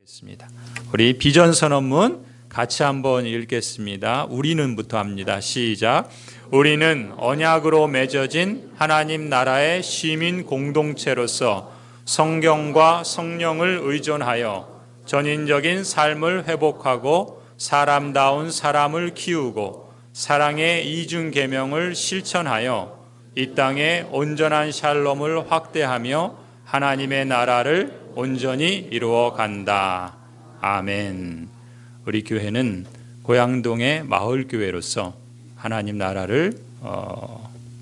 있습니다. 우리 비전 선언문 같이 한번 읽겠습니다. 우리는부터 합니다. 시작. 우리는 언약으로 맺어진 하나님 나라의 시민 공동체로서 성경과 성령을 의존하여 전인적인 삶을 회복하고 사람다운 사람을 키우고 사랑의 이중 계명을 실천하여 이 땅에 온전한 샬롬을 확대하며 하나님의 나라를 온전히 이루어 간다. 아멘. 우리 교회는 고양동의 마을교회로서 하나님 나라를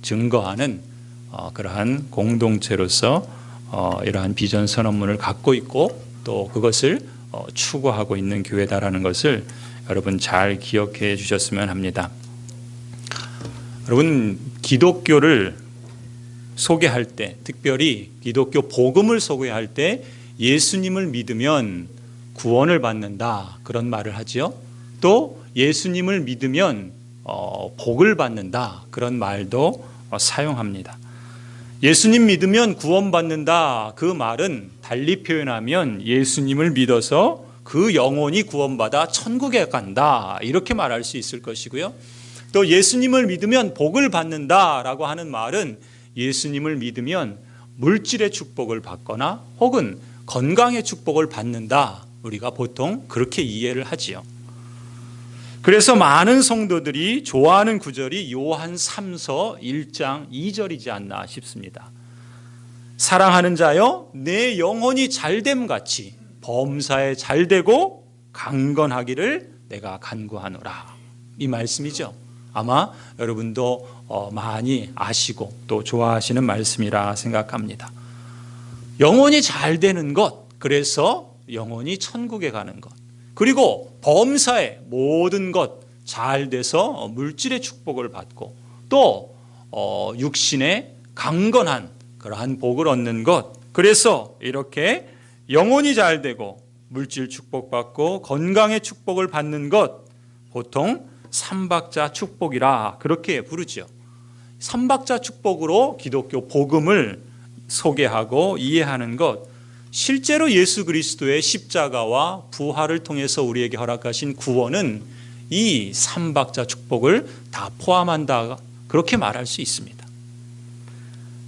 증거하는 그러한 공동체로서 이러한 비전 선언문을 갖고 있고 또 그것을 추구하고 있는 교회다라는 것을 여러분 잘 기억해 주셨으면 합니다. 여러분, 기독교를 소개할 때, 특별히 기독교 복음을 소개할 때 예수님을 믿으면 구원을 받는다, 그런 말을 하죠. 또 예수님을 믿으면 복을 받는다, 그런 말도 사용합니다. 예수님 믿으면 구원받는다, 그 말은 달리 표현하면 예수님을 믿어서 그 영혼이 구원받아 천국에 간다, 이렇게 말할 수 있을 것이고요. 또 예수님을 믿으면 복을 받는다라고 하는 말은 예수님을 믿으면 물질의 축복을 받거나 혹은 건강의 축복을 받는다, 우리가 보통 그렇게 이해를 하지요. 그래서 많은 성도들이 좋아하는 구절이 요한 3서 1장 2절이지 않나 싶습니다. 사랑하는 자여, 내 영혼이 잘됨 같이 범사에 잘되고 강건하기를 내가 간구하노라, 이 말씀이죠. 아마 여러분도 많이 아시고 또 좋아하시는 말씀이라 생각합니다. 영혼이 잘 되는 것, 그래서 영혼이 천국에 가는 것, 그리고 범사에 모든 것 잘 돼서 물질의 축복을 받고 또 육신의 강건한 그러한 복을 얻는 것, 그래서 이렇게 영혼이 잘 되고 물질 축복받고 건강의 축복을 받는 것, 보통 삼박자 축복이라 그렇게 부르죠. 삼박자 축복으로 기독교 복음을 소개하고 이해하는 것, 실제로 예수 그리스도의 십자가와 부활을 통해서 우리에게 허락하신 구원은 이 삼박자 축복을 다 포함한다, 그렇게 말할 수 있습니다.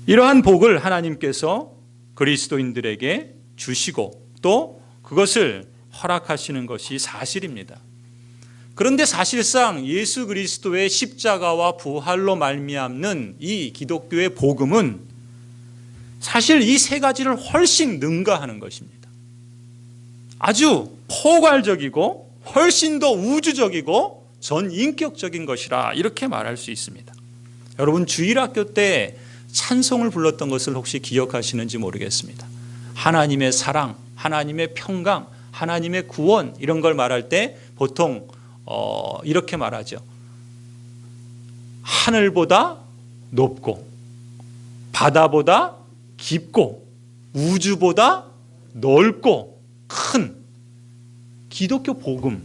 이러한 복을 하나님께서 그리스도인들에게 주시고 또 그것을 허락하시는 것이 사실입니다. 그런데 사실상 예수 그리스도의 십자가와 부활로 말미암는 이 기독교의 복음은 사실 이 세 가지를 훨씬 능가하는 것입니다. 아주 포괄적이고 훨씬 더 우주적이고 전인격적인 것이라 이렇게 말할 수 있습니다. 여러분, 주일학교 때 찬송을 불렀던 것을 혹시 기억하시는지 모르겠습니다. 하나님의 사랑, 하나님의 평강, 하나님의 구원, 이런 걸 말할 때 보통 이렇게 말하죠. 하늘보다 높고 바다보다 깊고 우주보다 넓고 큰 기독교 복음,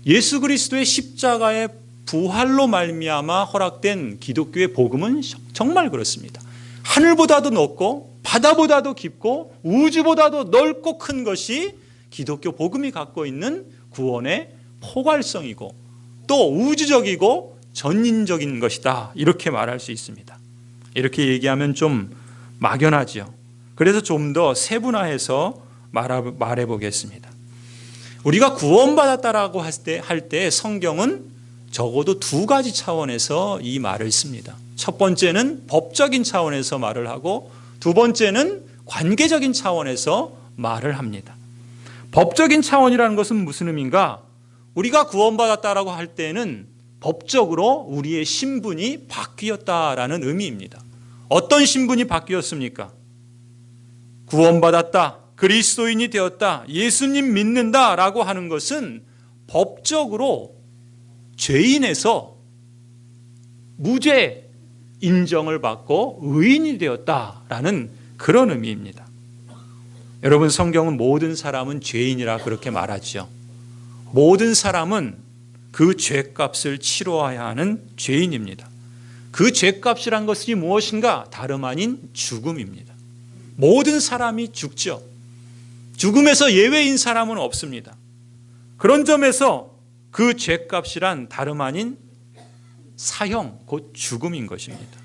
예수 그리스도의 십자가의 부활로 말미암아 허락된 기독교의 복음은 정말 그렇습니다. 하늘보다도 높고 바다보다도 깊고 우주보다도 넓고 큰 것이 기독교 복음이 갖고 있는 구원의 포괄성이고 또 우주적이고 전인적인 것이다, 이렇게 말할 수 있습니다. 이렇게 얘기하면 좀 막연하죠. 그래서 좀 더 세분화해서 말해 보겠습니다. 우리가 구원받았다라고 할 때 성경은 적어도 두 가지 차원에서 이 말을 씁니다. 첫 번째는 법적인 차원에서 말을 하고 두 번째는 관계적인 차원에서 말을 합니다. 법적인 차원이라는 것은 무슨 의미인가? 우리가 구원받았다라고 할 때는 법적으로 우리의 신분이 바뀌었다라는 의미입니다. 어떤 신분이 바뀌었습니까? 구원받았다, 그리스도인이 되었다, 예수님 믿는다라고 하는 것은 법적으로 죄인에서 무죄 인정을 받고 의인이 되었다라는 그런 의미입니다. 여러분, 성경은 모든 사람은 죄인이라 그렇게 말하죠. 모든 사람은 그 죄값을 치러야 하는 죄인입니다. 그 죄값이란 것이 무엇인가? 다름 아닌 죽음입니다. 모든 사람이 죽죠. 죽음에서 예외인 사람은 없습니다. 그런 점에서 그 죄값이란 다름 아닌 사형, 곧 죽음인 것입니다.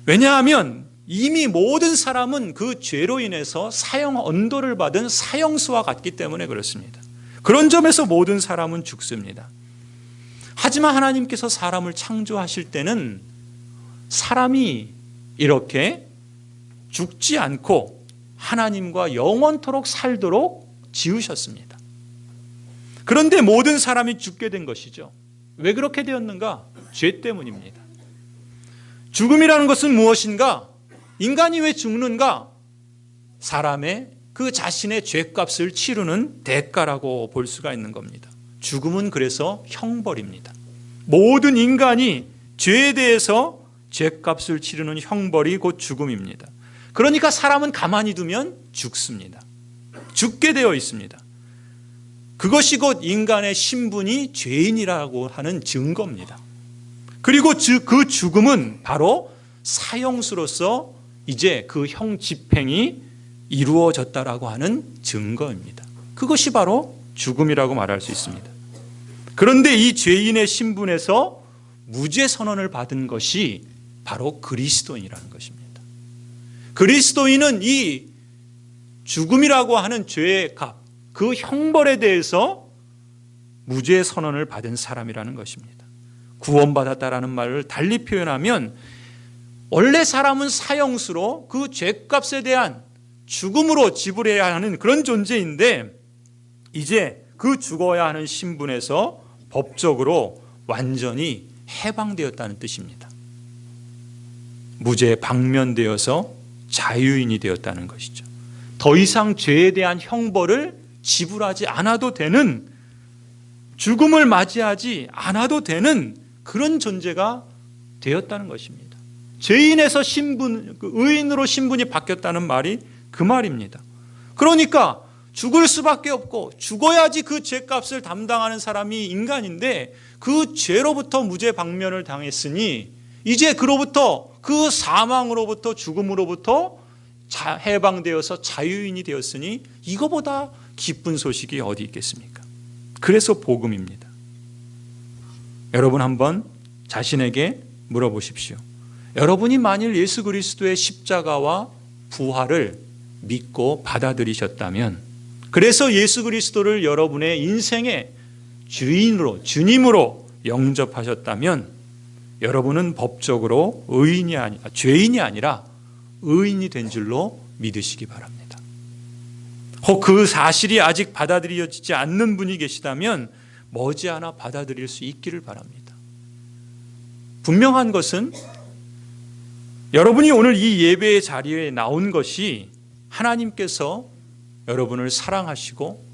왜냐하면 이미 모든 사람은 그 죄로 인해서 사형 언도를 받은 사형수와 같기 때문에 그렇습니다. 그런 점에서 모든 사람은 죽습니다. 하지만 하나님께서 사람을 창조하실 때는 사람이 이렇게 죽지 않고 하나님과 영원토록 살도록 지으셨습니다. 그런데 모든 사람이 죽게 된 것이죠. 왜 그렇게 되었는가? 죄 때문입니다. 죽음이라는 것은 무엇인가? 인간이 왜 죽는가? 사람의 그 자신의 죄값을 치르는 대가라고 볼 수가 있는 겁니다. 죽음은 그래서 형벌입니다. 모든 인간이 죄에 대해서 죄값을 치르는 형벌이 곧 죽음입니다. 그러니까 사람은 가만히 두면 죽습니다. 죽게 되어 있습니다. 그것이 곧 인간의 신분이 죄인이라고 하는 증거입니다. 그리고 그 죽음은 바로 사형수로서 이제 그 형 집행이 이루어졌다라고 하는 증거입니다. 그것이 바로 죽음이라고 말할 수 있습니다. 그런데 이 죄인의 신분에서 무죄 선언을 받은 것이 바로 그리스도인이라는 것입니다. 그리스도인은 이 죽음이라고 하는 죄의 값, 그 형벌에 대해서 무죄 선언을 받은 사람이라는 것입니다. 구원받았다라는 말을 달리 표현하면 원래 사람은 사형수로 그 죄값에 대한 죽음으로 지불해야 하는 그런 존재인데 이제 그 죽어야 하는 신분에서 법적으로 완전히 해방되었다는 뜻입니다. 무죄 방면되어서 자유인이 되었다는 것이죠. 더 이상 죄에 대한 형벌을 지불하지 않아도 되는, 죽음을 맞이하지 않아도 되는 그런 존재가 되었다는 것입니다. 죄인에서 의인으로 신분이 바뀌었다는 말이 그 말입니다. 그러니까 죽을 수밖에 없고 죽어야지 그 죄값을 담당하는 사람이 인간인데 그 죄로부터 무죄 방면을 당했으니 이제 그로부터 그 사망으로부터 죽음으로부터 해방되어서 자유인이 되었으니 이거보다 기쁜 소식이 어디 있겠습니까? 그래서 복음입니다. 여러분 한번 자신에게 물어보십시오. 여러분이 만일 예수 그리스도의 십자가와 부활을 믿고 받아들이셨다면, 그래서 예수 그리스도를 여러분의 인생의 주인으로, 주님으로 영접하셨다면 여러분은 법적으로 죄인이 아니라 의인이 된 줄로 믿으시기 바랍니다. 혹 그 사실이 아직 받아들여지지 않는 분이 계시다면 머지않아 받아들일 수 있기를 바랍니다. 분명한 것은 여러분이 오늘 이 예배의 자리에 나온 것이 하나님께서 여러분을 사랑하시고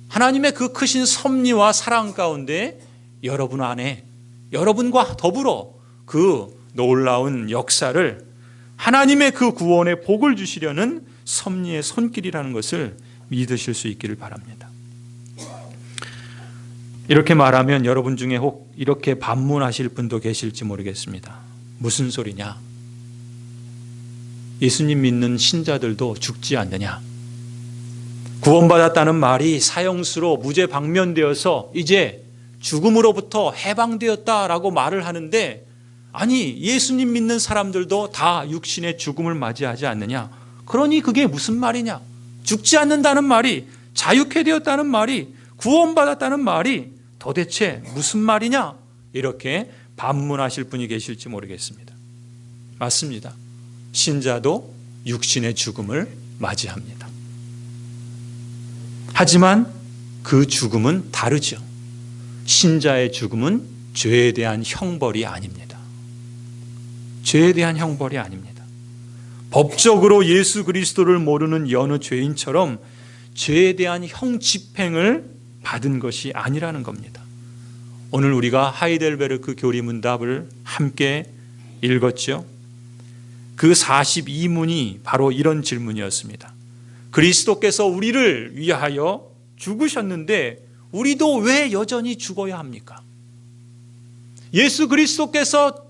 하나님의 그 크신 섭리와 사랑 가운데 여러분 안에 여러분과 더불어 그 놀라운 역사를 하나님의 그 구원의 복을 주시려는 섭리의 손길이라는 것을 믿으실 수 있기를 바랍니다. 이렇게 말하면 여러분 중에 혹 이렇게 반문하실 분도 계실지 모르겠습니다. 무슨 소리냐? 예수님 믿는 신자들도 죽지 않느냐? 구원받았다는 말이 사형수로 무죄 방면되어서 이제 죽음으로부터 해방되었다라고 말을 하는데, 아니 예수님 믿는 사람들도 다 육신의 죽음을 맞이하지 않느냐? 그러니 그게 무슨 말이냐? 죽지 않는다는 말이, 자유케 되었다는 말이, 구원받았다는 말이 도대체 무슨 말이냐? 이렇게 반문하실 분이 계실지 모르겠습니다. 맞습니다. 신자도 육신의 죽음을 맞이합니다. 하지만 그 죽음은 다르죠. 신자의 죽음은 죄에 대한 형벌이 아닙니다. 죄에 대한 형벌이 아닙니다. 법적으로 예수 그리스도를 모르는 여느 죄인처럼 죄에 대한 형 집행을 받은 것이 아니라는 겁니다. 오늘 우리가 하이델베르크 교리문답을 함께 읽었죠. 그 42문이 바로 이런 질문이었습니다. 그리스도께서 우리를 위하여 죽으셨는데 우리도 왜 여전히 죽어야 합니까? 예수 그리스도께서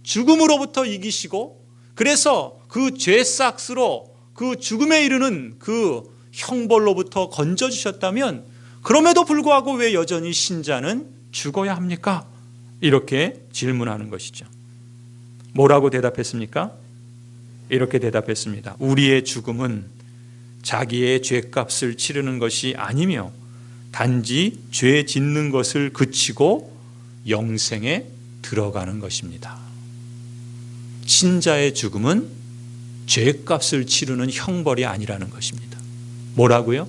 죽음으로부터 이기시고 그래서 그 죄 삭스로 그 죽음에 이르는 그 형벌로부터 건져주셨다면 그럼에도 불구하고 왜 여전히 신자는 죽어야 합니까? 이렇게 질문하는 것이죠. 뭐라고 대답했습니까? 이렇게 대답했습니다. 우리의 죽음은 자기의 죄값을 치르는 것이 아니며 단지 죄 짓는 것을 그치고 영생에 들어가는 것입니다. 신자의 죽음은 죄값을 치르는 형벌이 아니라는 것입니다. 뭐라고요?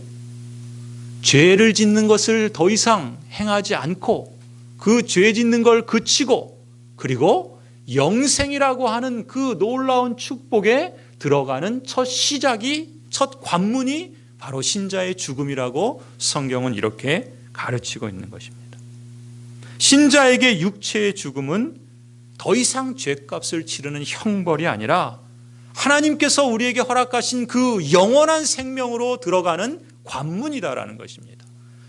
죄를 짓는 것을 더 이상 행하지 않고 그 죄 짓는 걸 그치고 그리고 영생이라고 하는 그 놀라운 축복에 들어가는 첫 시작이, 첫 관문이 바로 신자의 죽음이라고 성경은 이렇게 가르치고 있는 것입니다. 신자에게 육체의 죽음은 더 이상 죄값을 치르는 형벌이 아니라 하나님께서 우리에게 허락하신 그 영원한 생명으로 들어가는 관문이다라는 것입니다.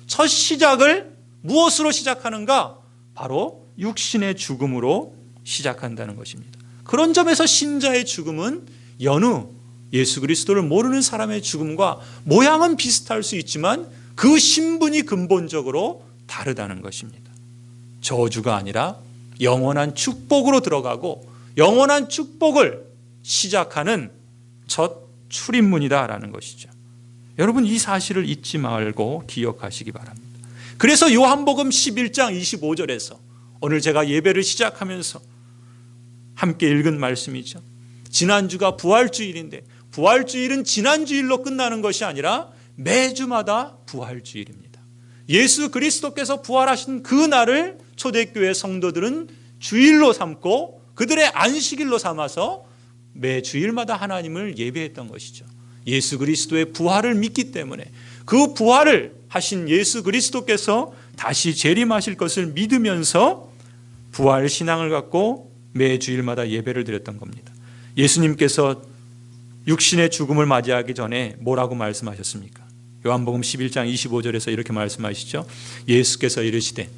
첫 시작을 무엇으로 시작하는가? 바로 육신의 죽음으로 시작한다는 것입니다. 그런 점에서 신자의 죽음은 여느 예수 그리스도를 모르는 사람의 죽음과 모양은 비슷할 수 있지만 그 신분이 근본적으로 다르다는 것입니다. 저주가 아니라 영원한 축복으로 들어가고 영원한 축복을 시작하는 첫 출입문이다라는 것이죠. 여러분, 이 사실을 잊지 말고 기억하시기 바랍니다. 그래서 요한복음 11장 25절에서 오늘 제가 예배를 시작하면서 함께 읽은 말씀이죠. 지난주가 부활주일인데 부활주일은 지난주일로 끝나는 것이 아니라 매주마다 부활주일입니다. 예수 그리스도께서 부활하신 그 날을 초대교회 성도들은 주일로 삼고 그들의 안식일로 삼아서 매주일마다 하나님을 예배했던 것이죠. 예수 그리스도의 부활을 믿기 때문에 그 부활을 하신 예수 그리스도께서 다시 재림하실 것을 믿으면서 부활 신앙을 갖고 매주일마다 예배를 드렸던 겁니다. 예수님께서 육신의 죽음을 맞이하기 전에 뭐라고 말씀하셨습니까? 요한복음 11장 25절에서 이렇게 말씀하시죠. 예수께서 이르시되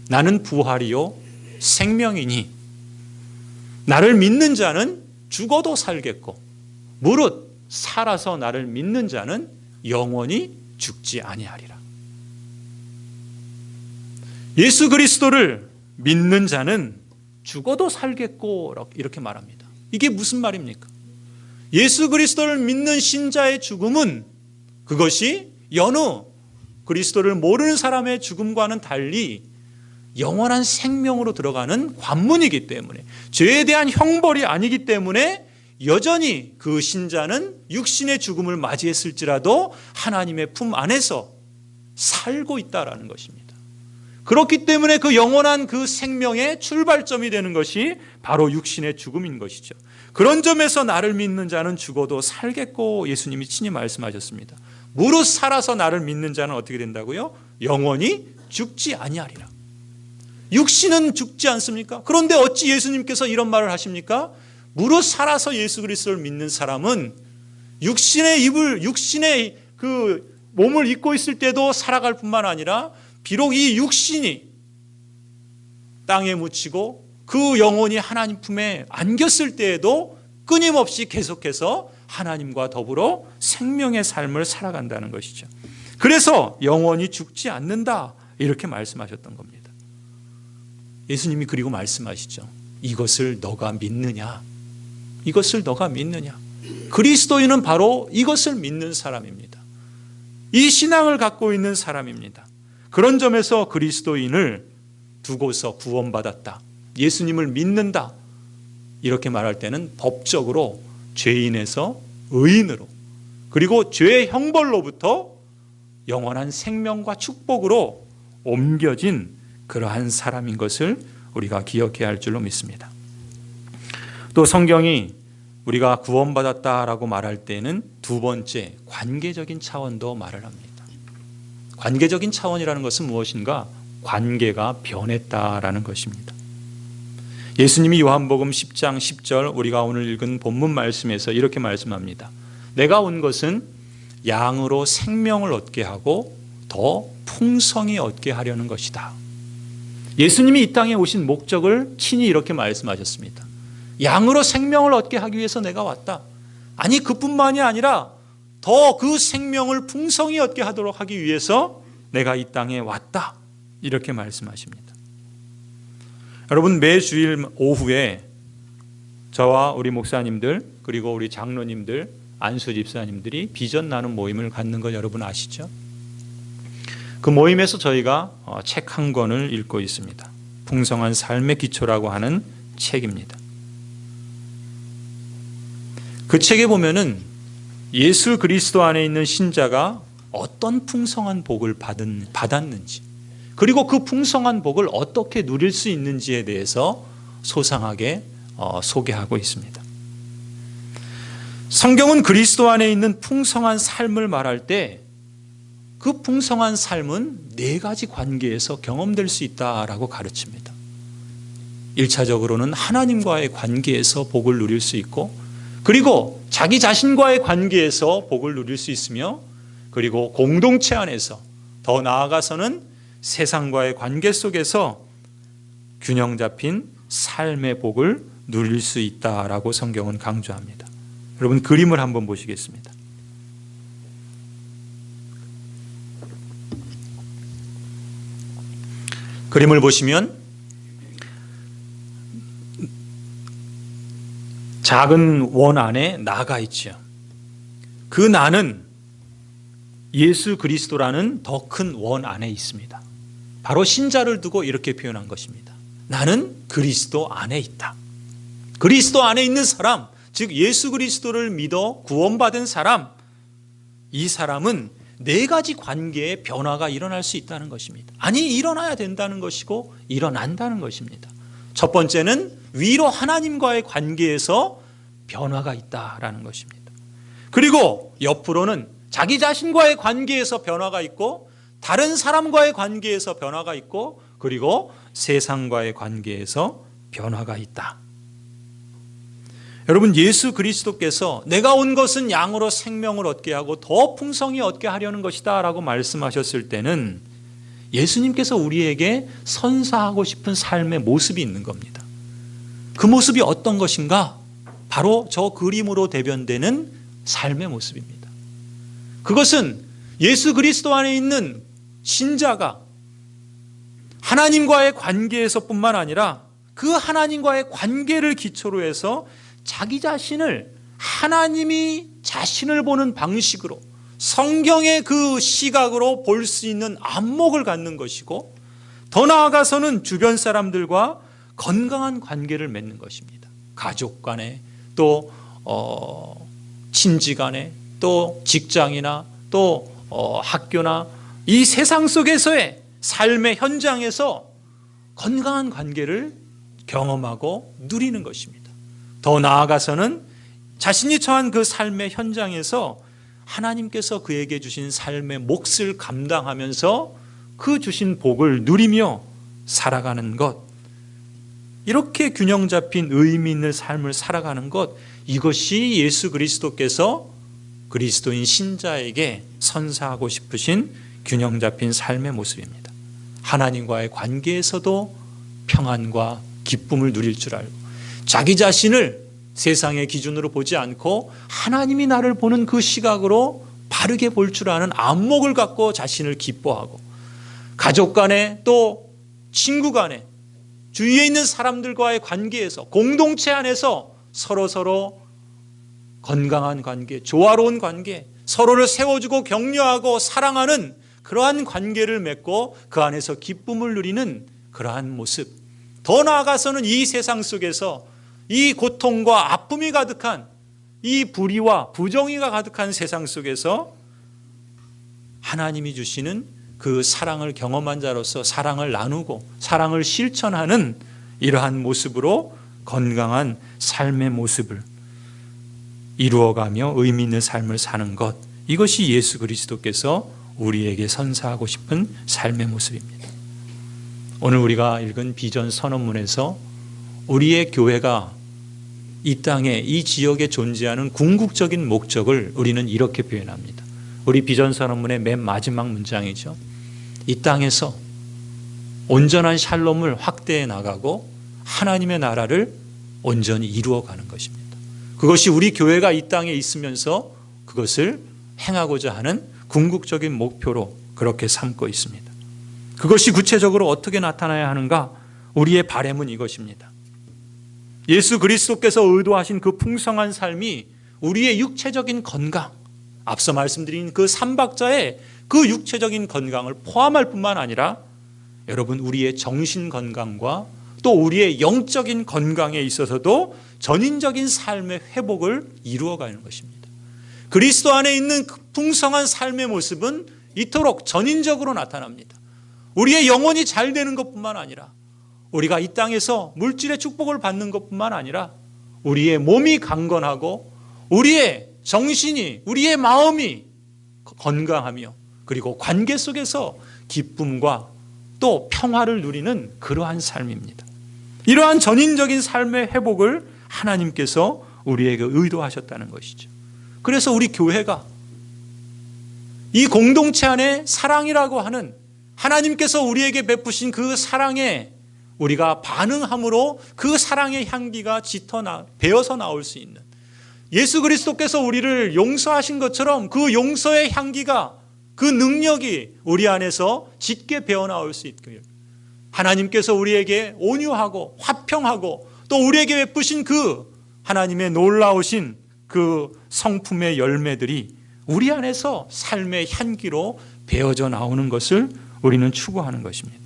나는 부활이요 생명이니 나를 믿는 자는 죽어도 살겠고 무릇 살아서 나를 믿는 자는 영원히 죽지 아니하리라. 예수 그리스도를 믿는 자는 죽어도 살겠고 이렇게 말합니다. 이게 무슨 말입니까? 예수 그리스도를 믿는 신자의 죽음은 그것이 여느 그리스도를 모르는 사람의 죽음과는 달리 영원한 생명으로 들어가는 관문이기 때문에 죄에 대한 형벌이 아니기 때문에 여전히 그 신자는 육신의 죽음을 맞이했을지라도 하나님의 품 안에서 살고 있다라는 것입니다. 그렇기 때문에 그 영원한 그 생명의 출발점이 되는 것이 바로 육신의 죽음인 것이죠. 그런 점에서 나를 믿는 자는 죽어도 살겠고 예수님이 친히 말씀하셨습니다. 무릇 살아서 나를 믿는 자는 어떻게 된다고요? 영원히 죽지 아니하리라. 육신은 죽지 않습니까? 그런데 어찌 예수님께서 이런 말을 하십니까? 무릇 살아서 예수 그리스도를 믿는 사람은 육신의 그 몸을 입고 있을 때도 살아갈 뿐만 아니라 비록 이 육신이 땅에 묻히고 그 영혼이 하나님 품에 안겼을 때에도 끊임없이 계속해서 하나님과 더불어 생명의 삶을 살아간다는 것이죠. 그래서 영원히 죽지 않는다 이렇게 말씀하셨던 겁니다. 예수님이 그리고 말씀하시죠. 이것을 너가 믿느냐? 이것을 너가 믿느냐? 그리스도인은 바로 이것을 믿는 사람입니다. 이 신앙을 갖고 있는 사람입니다. 그런 점에서 그리스도인을 두고서 구원받았다, 예수님을 믿는다 이렇게 말할 때는 법적으로 죄인에서 의인으로 그리고 죄의 형벌로부터 영원한 생명과 축복으로 옮겨진 그러한 사람인 것을 우리가 기억해야 할 줄로 믿습니다. 또 성경이 우리가 구원받았다라고 말할 때는 두 번째 관계적인 차원도 말을 합니다. 관계적인 차원이라는 것은 무엇인가? 관계가 변했다라는 것입니다. 예수님이 요한복음 10장 10절 우리가 오늘 읽은 본문 말씀에서 이렇게 말씀합니다. 내가 온 것은 양으로 생명을 얻게 하고 더 풍성히 얻게 하려는 것이다. 예수님이 이 땅에 오신 목적을 친히 이렇게 말씀하셨습니다. 양으로 생명을 얻게 하기 위해서 내가 왔다. 아니 그뿐만이 아니라 더 그 생명을 풍성히 얻게 하도록 하기 위해서 내가 이 땅에 왔다. 이렇게 말씀하십니다. 여러분, 매 주일 오후에 저와 우리 목사님들 그리고 우리 장로님들, 안수 집사님들이 비전 나눔 모임을 갖는 거 여러분 아시죠? 그 모임에서 저희가 책 한 권을 읽고 있습니다. 풍성한 삶의 기초라고 하는 책입니다. 그 책에 보면은 예수 그리스도 안에 있는 신자가 어떤 풍성한 복을 받았는지, 그리고 그 풍성한 복을 어떻게 누릴 수 있는지에 대해서 소상하게 소개하고 있습니다. 성경은 그리스도 안에 있는 풍성한 삶을 말할 때 그 풍성한 삶은 네 가지 관계에서 경험될 수 있다라고 가르칩니다. 1차적으로는 하나님과의 관계에서 복을 누릴 수 있고, 그리고 자기 자신과의 관계에서 복을 누릴 수 있으며, 그리고 공동체 안에서, 더 나아가서는 세상과의 관계 속에서 균형 잡힌 삶의 복을 누릴 수 있다라고 성경은 강조합니다. 여러분, 그림을 한번 보시겠습니다. 그림을 보시면 작은 원 안에 나가 있죠. 그 나는 예수 그리스도라는 더 큰 원 안에 있습니다. 바로 신자를 두고 이렇게 표현한 것입니다. 나는 그리스도 안에 있다. 그리스도 안에 있는 사람, 즉 예수 그리스도를 믿어 구원받은 사람, 이 사람은 네 가지 관계의 변화가 일어날 수 있다는 것입니다. 아니, 일어나야 된다는 것이고 일어난다는 것입니다. 첫 번째는 위로 하나님과의 관계에서 변화가 있다라는 것입니다. 그리고 옆으로는 자기 자신과의 관계에서 변화가 있고, 다른 사람과의 관계에서 변화가 있고, 그리고 세상과의 관계에서 변화가 있다. 여러분, 예수 그리스도께서 내가 온 것은 양으로 생명을 얻게 하고 더 풍성히 얻게 하려는 것이다 라고 말씀하셨을 때는 예수님께서 우리에게 선사하고 싶은 삶의 모습이 있는 겁니다. 그 모습이 어떤 것인가? 바로 저 그림으로 대변되는 삶의 모습입니다. 그것은 예수 그리스도 안에 있는 신자가 하나님과의 관계에서뿐만 아니라 그 하나님과의 관계를 기초로 해서 자기 자신을 하나님이 자신을 보는 방식으로, 성경의 그 시각으로 볼 수 있는 안목을 갖는 것이고, 더 나아가서는 주변 사람들과 건강한 관계를 맺는 것입니다. 가족 간에, 또 친지 간에, 또 직장이나 또 학교나 이 세상 속에서의 삶의 현장에서 건강한 관계를 경험하고 누리는 것입니다. 더 나아가서는 자신이 처한 그 삶의 현장에서 하나님께서 그에게 주신 삶의 몫을 감당하면서 그 주신 복을 누리며 살아가는 것, 이렇게 균형 잡힌 의미 있는 삶을 살아가는 것, 이것이 예수 그리스도께서 그리스도인 신자에게 선사하고 싶으신 균형 잡힌 삶의 모습입니다. 하나님과의 관계에서도 평안과 기쁨을 누릴 줄 알고, 자기 자신을 세상의 기준으로 보지 않고 하나님이 나를 보는 그 시각으로 바르게 볼 줄 아는 안목을 갖고 자신을 기뻐하고, 가족 간에 또 친구 간에 주위에 있는 사람들과의 관계에서, 공동체 안에서 서로 건강한 관계, 조화로운 관계, 서로를 세워주고 격려하고 사랑하는 그러한 관계를 맺고 그 안에서 기쁨을 누리는 그러한 모습, 더 나아가서는 이 세상 속에서 이 고통과 아픔이 가득한, 이 불의와 부정의가 가득한 세상 속에서 하나님이 주시는 그 사랑을 경험한 자로서 사랑을 나누고 사랑을 실천하는 이러한 모습으로 건강한 삶의 모습을 이루어가며 의미 있는 삶을 사는 것, 이것이 예수 그리스도께서 우리에게 선사하고 싶은 삶의 모습입니다. 오늘 우리가 읽은 비전 선언문에서 우리의 교회가 이 땅에, 이 지역에 존재하는 궁극적인 목적을 우리는 이렇게 표현합니다. 우리 비전 선언문의 맨 마지막 문장이죠. 이 땅에서 온전한 샬롬을 확대해 나가고 하나님의 나라를 온전히 이루어가는 것입니다. 그것이 우리 교회가 이 땅에 있으면서 그것을 행하고자 하는 궁극적인 목표로 그렇게 삼고 있습니다. 그것이 구체적으로 어떻게 나타나야 하는가? 우리의 바람은 이것입니다. 예수 그리스도께서 의도하신 그 풍성한 삶이 우리의 육체적인 건강, 앞서 말씀드린 그 삼박자의 그 육체적인 건강을 포함할 뿐만 아니라 여러분 우리의 정신 건강과 또 우리의 영적인 건강에 있어서도 전인적인 삶의 회복을 이루어가는 것입니다. 그리스도 안에 있는 그 풍성한 삶의 모습은 이토록 전인적으로 나타납니다. 우리의 영혼이 잘 되는 것뿐만 아니라 우리가 이 땅에서 물질의 축복을 받는 것뿐만 아니라 우리의 몸이 강건하고 우리의 정신이, 우리의 마음이 건강하며 그리고 관계 속에서 기쁨과 또 평화를 누리는 그러한 삶입니다. 이러한 전인적인 삶의 회복을 하나님께서 우리에게 의도하셨다는 것이죠. 그래서 우리 교회가 이 공동체 안에 사랑이라고 하는 하나님께서 우리에게 베푸신 그 사랑에 우리가 반응함으로 그 사랑의 향기가 배어서 나올 수 있는, 예수 그리스도께서 우리를 용서하신 것처럼 그 용서의 향기가, 그 능력이 우리 안에서 짙게 배어나올 수 있길, 하나님께서 우리에게 온유하고 화평하고 또 우리에게 베푸신 그 하나님의 놀라우신 그 성품의 열매들이 우리 안에서 삶의 향기로 배어져 나오는 것을 우리는 추구하는 것입니다.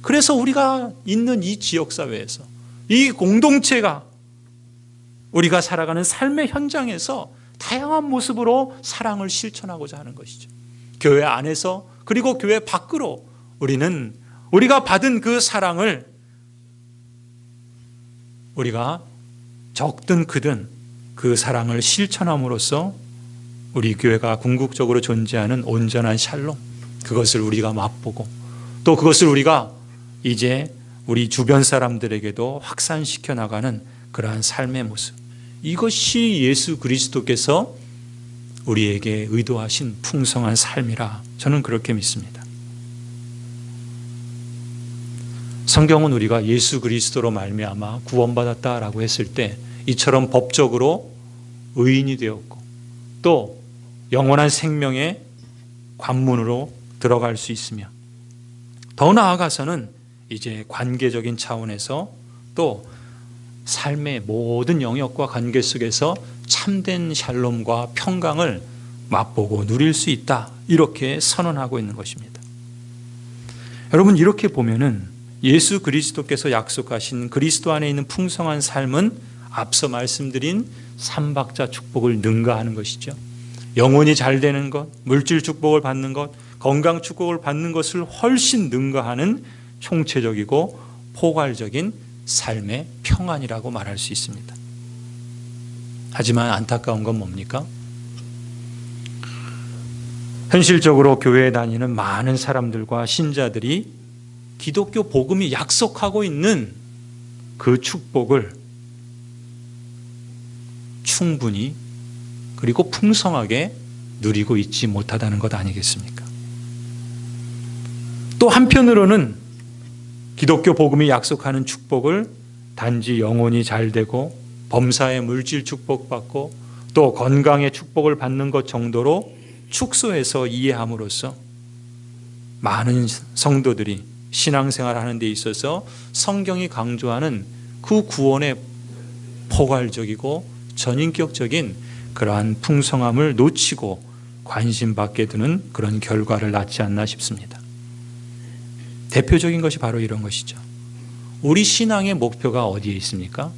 그래서 우리가 있는 이 지역사회에서, 이 공동체가 우리가 살아가는 삶의 현장에서 다양한 모습으로 사랑을 실천하고자 하는 것이죠. 교회 안에서 그리고 교회 밖으로 우리는 우리가 받은 그 사랑을 우리가 적든 크든 그 사랑을 실천함으로써 우리 교회가 궁극적으로 존재하는 온전한 샬롬, 그것을 우리가 맛보고 또 그것을 우리가 이제 우리 주변 사람들에게도 확산시켜 나가는 그러한 삶의 모습, 이것이 예수 그리스도께서 우리에게 의도하신 풍성한 삶이라 저는 그렇게 믿습니다. 성경은 우리가 예수 그리스도로 말미암아 구원받았다라고 했을 때 이처럼 법적으로 의인이 되었고 또 영원한 생명의 관문으로 들어갈 수 있으며 더 나아가서는 이제 관계적인 차원에서 또 삶의 모든 영역과 관계 속에서 참된 샬롬과 평강을 맛보고 누릴 수 있다, 이렇게 선언하고 있는 것입니다. 여러분, 이렇게 보면은 예수 그리스도께서 약속하신 그리스도 안에 있는 풍성한 삶은 앞서 말씀드린 삼박자 축복을 능가하는 것이죠. 영혼이 잘 되는 것, 물질 축복을 받는 것, 건강 축복을 받는 것을 훨씬 능가하는 총체적이고 포괄적인 삶의 평안이라고 말할 수 있습니다. 하지만 안타까운 건 뭡니까? 현실적으로 교회에 다니는 많은 사람들과 신자들이 기독교 복음이 약속하고 있는 그 축복을 충분히 그리고 풍성하게 누리고 있지 못하다는 것 아니겠습니까? 또 한편으로는 기독교 복음이 약속하는 축복을 단지 영혼이 잘 되고 범사의 물질 축복받고 또 건강의 축복을 받는 것 정도로 축소해서 이해함으로써 많은 성도들이 신앙생활을 하는 데 있어서 성경이 강조하는 그 구원의 포괄적이고 전인격적인 그러한 풍성함을 놓치고 관심받게 되는 그런 결과를 낳지 않나 싶습니다. 대표적인 것이 바로 이런 것이죠. 우리 신앙의 목표가 어디에 있습니까?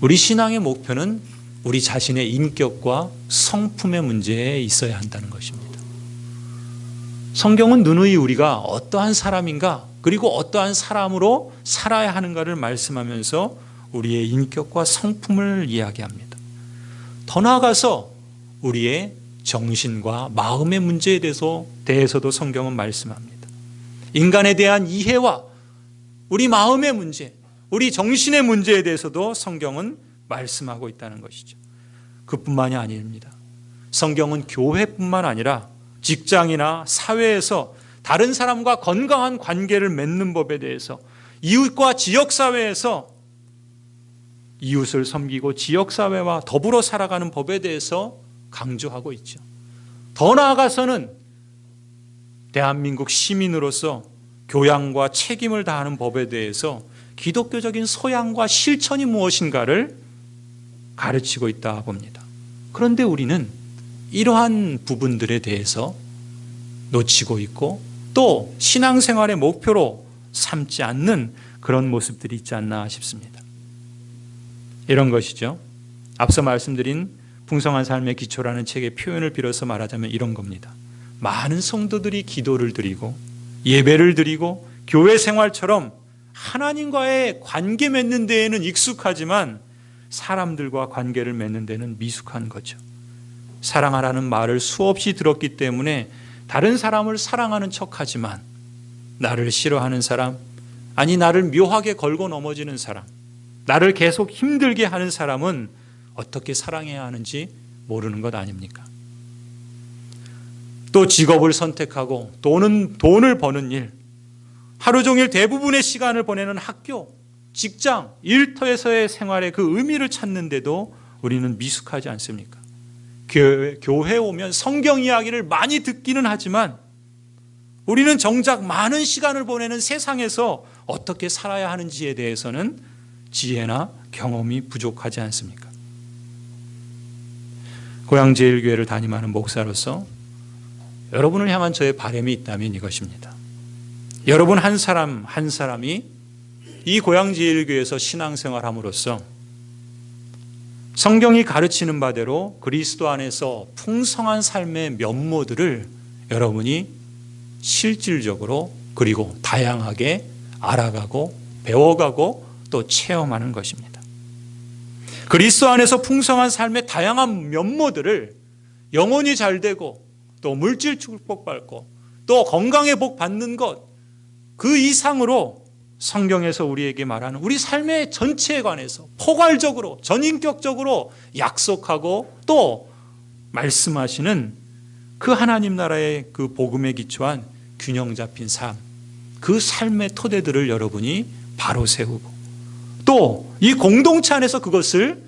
우리 신앙의 목표는 우리 자신의 인격과 성품의 문제에 있어야 한다는 것입니다. 성경은 누누이 우리가 어떠한 사람인가 그리고 어떠한 사람으로 살아야 하는가를 말씀하면서 우리의 인격과 성품을 이야기합니다. 더 나아가서 우리의 정신과 마음의 문제에 대해서도 성경은 말씀합니다. 인간에 대한 이해와 우리 마음의 문제, 우리 정신의 문제에 대해서도 성경은 말씀하고 있다는 것이죠. 그뿐만이 아닙니다. 성경은 교회뿐만 아니라 직장이나 사회에서 다른 사람과 건강한 관계를 맺는 법에 대해서, 이웃과 지역사회에서 이웃을 섬기고 지역사회와 더불어 살아가는 법에 대해서 강조하고 있죠. 더 나아가서는 대한민국 시민으로서 교양과 책임을 다하는 법에 대해서 기독교적인 소양과 실천이 무엇인가를 가르치고 있다 봅니다. 그런데 우리는 이러한 부분들에 대해서 놓치고 있고 또 신앙생활의 목표로 삼지 않는 그런 모습들이 있지 않나 싶습니다. 이런 것이죠. 앞서 말씀드린 풍성한 삶의 기초라는 책의 표현을 빌어서 말하자면 이런 겁니다. 많은 성도들이 기도를 드리고 예배를 드리고 교회 생활처럼 하나님과의 관계 맺는 데에는 익숙하지만 사람들과 관계를 맺는 데는 미숙한 거죠. 사랑하라는 말을 수없이 들었기 때문에 다른 사람을 사랑하는 척하지만 나를 싫어하는 사람, 아니 나를 묘하게 걸고 넘어지는 사람, 나를 계속 힘들게 하는 사람은 어떻게 사랑해야 하는지 모르는 것 아닙니까? 또 직업을 선택하고 돈을 버는 일, 하루 종일 대부분의 시간을 보내는 학교, 직장, 일터에서의 생활의 그 의미를 찾는데도 우리는 미숙하지 않습니까? 교회 오면 성경 이야기를 많이 듣기는 하지만 우리는 정작 많은 시간을 보내는 세상에서 어떻게 살아야 하는지에 대해서는 지혜나 경험이 부족하지 않습니까? 고양제일교회를 담임하는 목사로서 여러분을 향한 저의 바람이 있다면 이것입니다. 여러분 한 사람 한 사람이 이 고양제일교회에서 신앙생활함으로써 성경이 가르치는 바대로 그리스도 안에서 풍성한 삶의 면모들을 여러분이 실질적으로 그리고 다양하게 알아가고 배워가고 또 체험하는 것입니다. 그리스도 안에서 풍성한 삶의 다양한 면모들을 영혼이 잘되고 또 물질 축복받고 또 건강의 복 받는 것, 그 이상으로 성경에서 우리에게 말하는 우리 삶의 전체에 관해서 포괄적으로 전인격적으로 약속하고 또 말씀하시는 그 하나님 나라의 그 복음에 기초한 균형 잡힌 삶, 그 삶의 토대들을 여러분이 바로 세우고 또 이 공동체 안에서 그것을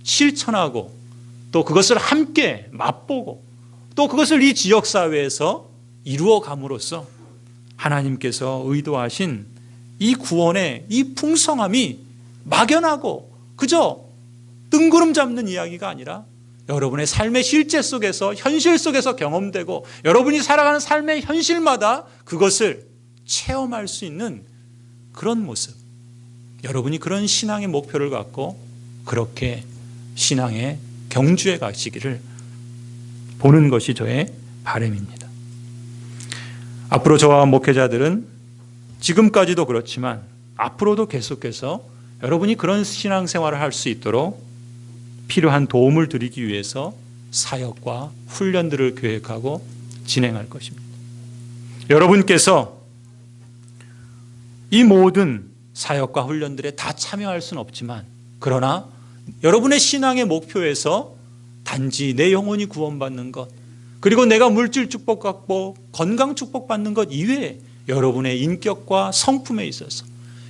실천하고 또 그것을 함께 맛보고 또 그것을 이 지역사회에서 이루어 감으로써 하나님께서 의도하신 이 구원의 이 풍성함이 막연하고 그저 뜬구름 잡는 이야기가 아니라 여러분의 삶의 실제 속에서 현실 속에서 경험되고 여러분이 살아가는 삶의 현실마다 그것을 체험할 수 있는 그런 모습, 여러분이 그런 신앙의 목표를 갖고 그렇게 신앙의 경주에 가시기를 보는 것이 저의 바람입니다. 앞으로 저와 목회자들은 지금까지도 그렇지만 앞으로도 계속해서 여러분이 그런 신앙생활을 할 수 있도록 필요한 도움을 드리기 위해서 사역과 훈련들을 계획하고 진행할 것입니다. 여러분께서 이 모든 사역과 훈련들에 다 참여할 수는 없지만 그러나 여러분의 신앙의 목표에서 단지 내 영혼이 구원받는 것 그리고 내가 물질 축복받고 건강 축복받는 것 이외에 여러분의 인격과 성품에 있어서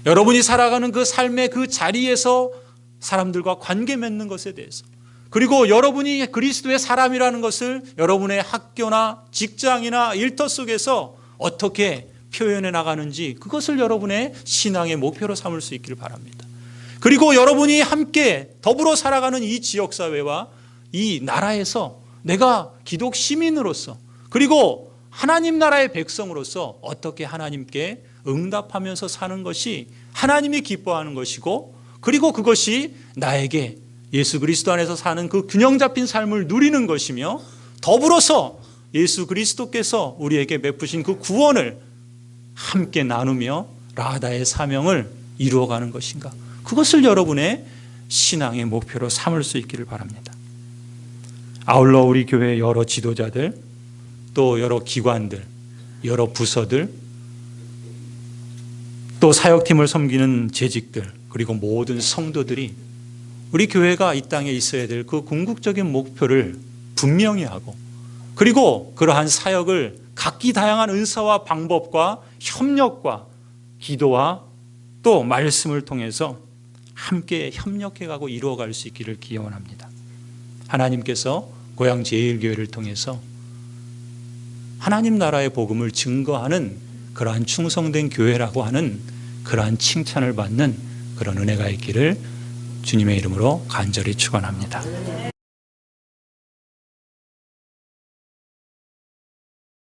여러분이 살아가는 그 삶의 그 자리에서 사람들과 관계 맺는 것에 대해서 그리고 여러분이 그리스도의 사람이라는 것을 여러분의 학교나 직장이나 일터 속에서 어떻게 표현해 나가는지 그것을 여러분의 신앙의 목표로 삼을 수 있기를 바랍니다. 그리고 여러분이 함께 더불어 살아가는 이 지역사회와 이 나라에서 내가 기독 시민으로서 그리고 하나님 나라의 백성으로서 어떻게 하나님께 응답하면서 사는 것이 하나님이 기뻐하는 것이고 그리고 그것이 나에게 예수 그리스도 안에서 사는 그 균형 잡힌 삶을 누리는 것이며 더불어서 예수 그리스도께서 우리에게 베푸신 그 구원을 함께 나누며 라다의 사명을 이루어가는 것인가, 그것을 여러분의 신앙의 목표로 삼을 수 있기를 바랍니다. 아울러 우리 교회의 여러 지도자들 또 여러 기관들 여러 부서들 또 사역팀을 섬기는 재직들 그리고 모든 성도들이 우리 교회가 이 땅에 있어야 될 그 궁극적인 목표를 분명히 하고 그리고 그러한 사역을 각기 다양한 은사와 방법과 협력과 기도와 또 말씀을 통해서 함께 협력해가고 이루어갈 수 있기를 기원합니다. 하나님께서 고양제일교회를 통해서 하나님 나라의 복음을 증거하는 그러한 충성된 교회라고 하는 그러한 칭찬을 받는 그런 은혜가 있기를 주님의 이름으로 간절히 축원합니다.